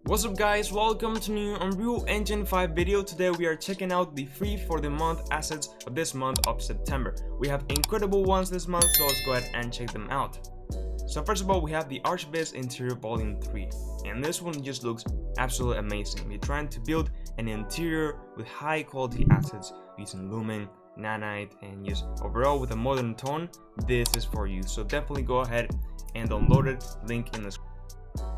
What's up guys, welcome to new Unreal Engine 5 video. Today we are checking out the free for the month assets of this month of September. We have incredible ones this month, so let's go ahead and check them out. So first of all, we have the Archbase Interior Volume 3, and this one just looks absolutely amazing. We're trying to build an interior with high quality assets using Lumen, Nanite, and just overall with a modern tone. This is for you, so definitely go ahead and download it, link in the description.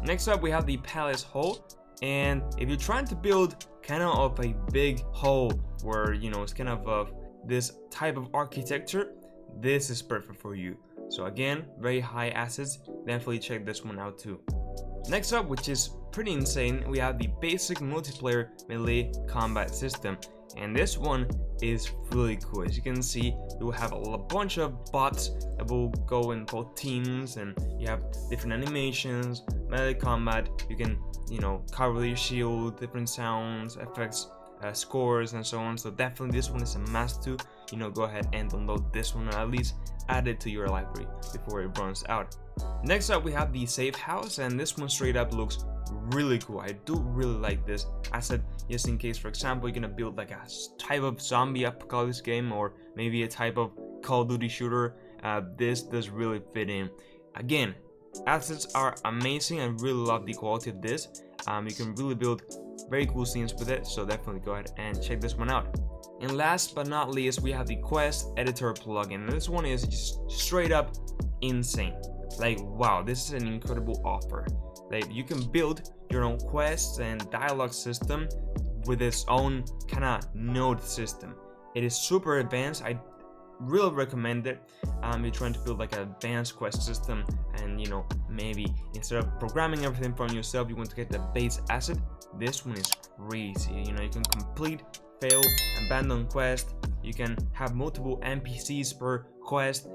Next up, we have the Palace Hall, and if you're trying to build kind of a big hall where it's kind of this type of architecture, this is perfect for you. So again, very high assets, definitely check this one out too. Next up, which is pretty insane, we have the basic multiplayer melee combat system, and this one is really cool. As you can see, you will have a bunch of bots that will go in both teams, and you have different animations, melee combat. You can cover your shield, different sounds, effects, scores, and so on. So definitely this one is a must to go ahead and download this one, or at least add it to your library before it runs out. Next up, we have the safe house, and this one straight up looks really cool. I do really like this asset, just in case, for example, you're gonna build like a type of zombie apocalypse game, or maybe a type of Call of Duty shooter. This does really fit in. Again, assets are amazing. I really love the quality of this. You can really build very cool scenes with it, so definitely go ahead and check this one out. And last but not least, we have the Quest Editor plugin. This one is just straight up insane. Like, wow, this is an incredible offer. Like, you can build your own quests and dialogue system with its own kind of node system. It is super advanced. I really recommend it. You're trying to build like an advanced quest system, and maybe instead of programming everything from yourself, you want to get the base asset. This one is crazy. You can complete, fail, abandon quest. You can have multiple NPCs per quest.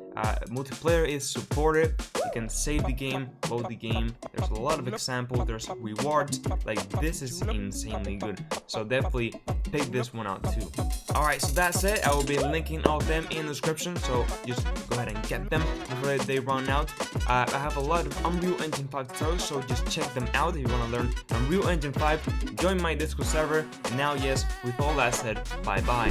Multiplayer is supported. You can save the game, load the game. There's a lot of examples. There's rewards. Like, this is insanely good. So definitely pick this one out too. Alright, so that's it. I will be linking all of them in the description, so just go ahead and get them before they run out. I have a lot of Unreal Engine 5 tutorials, so just check them out if you want to learn Unreal Engine 5. Join my Discord server. And now, yes, with all that said, bye bye.